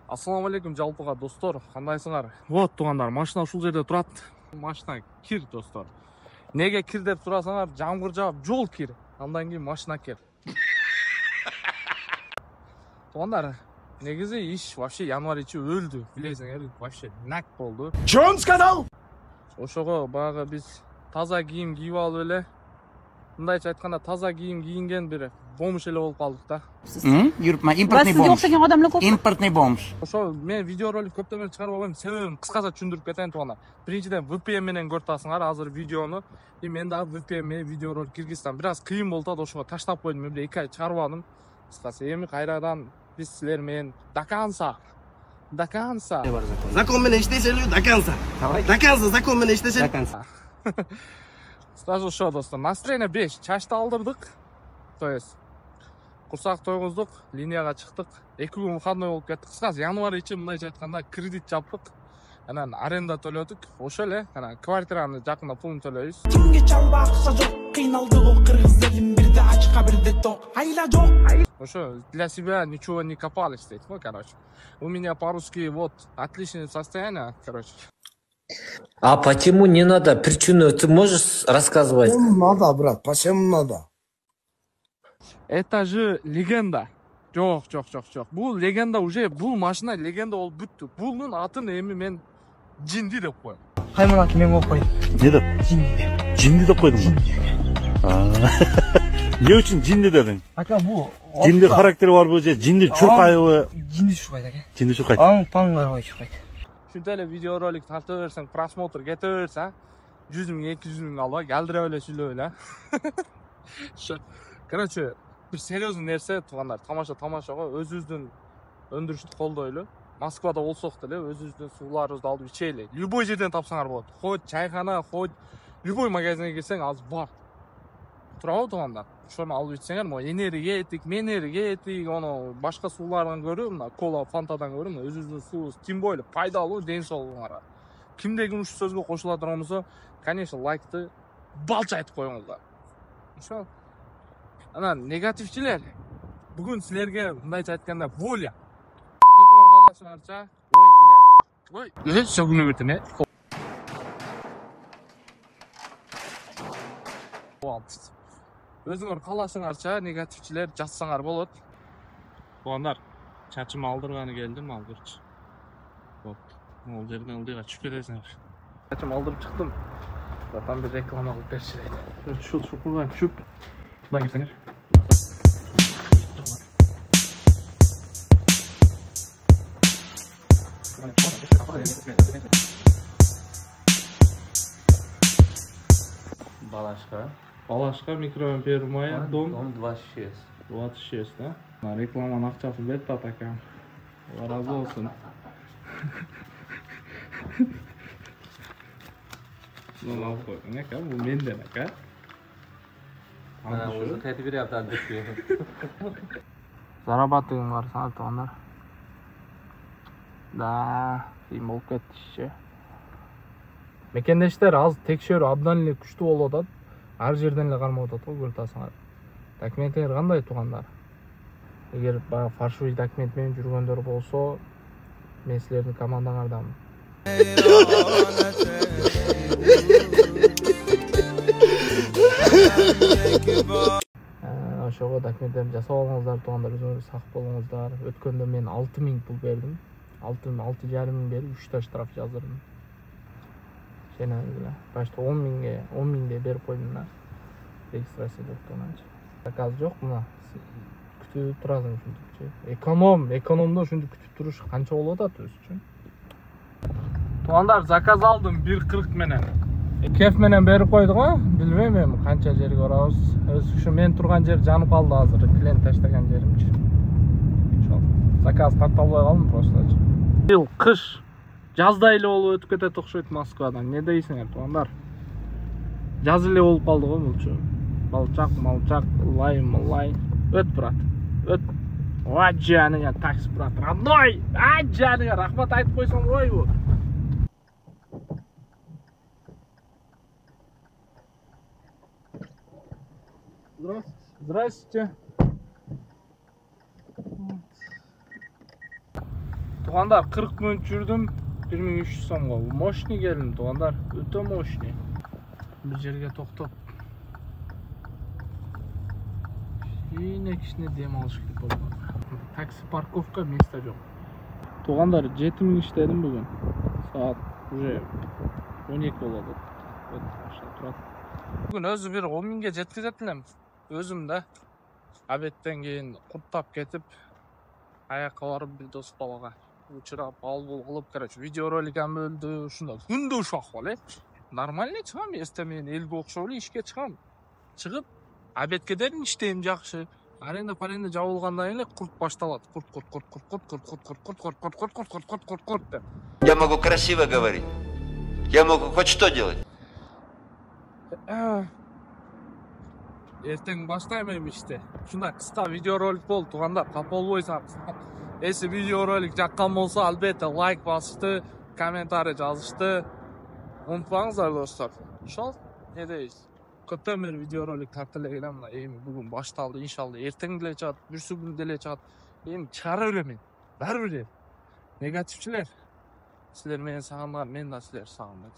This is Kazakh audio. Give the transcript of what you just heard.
Ассаламу алейкум жалпыға достор, қандайсыңар? Вот туғандар, машина ушул жерде турат. Машина кир достор. Неге кир деп сурасаңар, жамгыр жаап жол кир. Андан кийин машина кир. Туғандар, негизи иш вообще январь ичи өлдү. Билесиңер, вообще нак болду. Что он сказал? Ошого баягы биз таза кийим кийип алып эле, мындайча айтканда таза кийим кийинген бир бомж эле болуп калдык да. Импортный бомж. Импортный бомж. Ошо мен видеоролик көптөн бери чыгарып албайм. Себебин кыскача түшүндүрүп кетейин туганда. Биринчиден VPN менен көрүп атасыңар азыр видеону. Мен дагы VPN менен видеоролик киргизсем, бир аз кыйын болду да, ошого таштап койдум. Мен 2 ай чыгарбадым. Кыскасы эми кайрадан биз силер менен до конца. Закон менен иштешели до конца. До конца закон менен иштешели. До конца. Скажу ошо достор, настроение 5, чачты алдырдык. То есть курсак тойгуздук, линияга чыктык. 2 күн выходной болуп кеттик. Кыскасы январь ичи мындайча айтканда кредит жаптык. Анан аренда төлөдүк. Ошо эле, анан квартираны жакында пулун төлөйбүз. Кимге чалба акча жок, кыйналды го кыргыз элим, бирде ачка бирде ток. Айла жок. Ошо для себя ничего не копали, стоит. Ну, короче. У меня по-русски вот отличное состояние, короче. А почему не надо? Причину ты можешь рассказывать? Надо, брат, почему надо? Это же легенда. Жок. Бул легенда уже, бул машина легенда болуп бүттү. Булдун атын эми мен Жинди деп коем. Каймурат мен коюп койдум. Не деп? Жинди деп койдуң ба? Не үчүн жинди дедің? Ака бул Жинди характери барбы же жинди чуркайбы? жинди чуркайт ака. Жинди чуркайт. Аң паңгар ой чуркайт. Ушинтип эле видеоролик тарта берсең, просмотр кете берсе, 100 000, 200 000 алып, калдырып эле сүйлөп эле. Короче, бир серьезный нерсе тугандар, тамашага өзүбүздүн өндүрүштү колдойлу. Москвада болсок деле өзүбүздүн сууларыбызды алып ичели. Любой жерден тапсаңар болот. Хоть чайхана, хоть любой магазинге кирсең азыр бар. Турабы тугандар? Ошону алып ичсеңер, энергетик, менергетик, ону башка суулардан көрүп, мына кола, фантадан көрүп, өзүбүздүн суубуз тем более пайдалуу ден соолугуңарга. Кимдеги уш сөзгө кошула турган болсо, конечно, лайкты балча айтып коюңуздар. Ошо. Анан негативчилер бүгүн силерге мындайча айтканда воля. Көтүңөр калашыңарча, ой, сөгүнүп кетем, Өзүңөр калашыңарча негативчилер жазсаңар болот. Тугандар, чачым алдырганы келдим, алдырчы. Вот, могул жерден ылдыйга түшүп кетесиңер. Чачым алдырып чыктым. Затан бир реклама кылып берчи дейт. Ушул чукурга түшүп, мына кирсеңер. Балашка микрофон пермая, дом 26. 26, да? Рекламанын акчасын берип атат акам. Разы болсун. Ну, алып койдуң ака, бул менден ака. Уже кайтып берип атат. Зарабатываем бар саңар тугандар. Да, кийин болуп кетишчи. Мекендештер азыр текшерүү абдан эле күчтүү болуп атат. Ар жерден эле кармап атат го, көрүп атасыңар. Документтер кандай тугандар? Эгер фальшивый документ менен жүргөндөр болсо, мен силердин командаңардамын. Ошого документтерди жасап алыңыздар тугандар, өзүңөр сак болуңуздар. Өткөндө мен 6000 пул бердим. 6,5 мың берип 3 та штраф жаздырдым. Эле. Башта 10 миңге берип койдум да. Регистрация доктурунча. Заказ жок мына. Күтүп турасың ушинтипчи. Экономдо ушинтип күтүп туруш канча болуп атат өзү үчүн? Тугандар, заказ алдым 1,40 менен. Кеф менен берип койдук го, билбейм эми канча жерге барабыз. Өзү ушу мен турган жер жанып калды азыр, клиент таштаган жеримчи. Ошол. Заказ тарта албай калдым просто. Бил кыш жазда эле болуп өтүп кетет окшойт Москвадан. Не дейсиңер тугандар? Жаз эле болуп калды го булчу. Малчак, лай. Өт, брат. Өт. Ой, жаныңа такси, брат. Родной! Ай, жаныңа рахмат айтып койсоң ойбу. Здравствуйте. Туғандар 40 минут жүрдім, 1300 сомға. Мощный келдім, туғандар, өте мощный. Bir жерге тоқтап. Кішкене дем алыш керек болды. Такси парковка места жоқ. Туғандар 7 минут іштедім бүгін. Saat уже 12 болады. Бүгін өзі бір 10 минге жеткізетінем. Өзім да. Обедтен кейін құттап кетіп, аяққа барып бір дос балаға учырап, ал-бұл қылып, короче, видеороликам бөлді, шында. Күнді ұшақ бол, Нормальный шығам, есте мен елге оқшаулы ішке шығам. Шығып, обедке дәрін іштейім жақшы. Аренда-паренда жауылғандан еле құрт башталады. Құрт. Я могу красиво говорить. Я могу хоть что делать. Ертең баштаймайм іште. Шында қысқа видеоролик бол, туғандар, қапол бойсаңыз. Есі видеоролик жаққан болса, албетте лайк басышты, комментарий жазышты. Unutmаңыздар, достар. Шол, не дейсіз? Көптен бері видеоролик тартылы келемін. Бүгін башталды, иншалла. Ертең деле чығады, бүрсі күн деле чығады. Шығара өлемен. Бәрі білер. Негатившілер. Сілер мені сағынған, мен да сілер сағынмайды.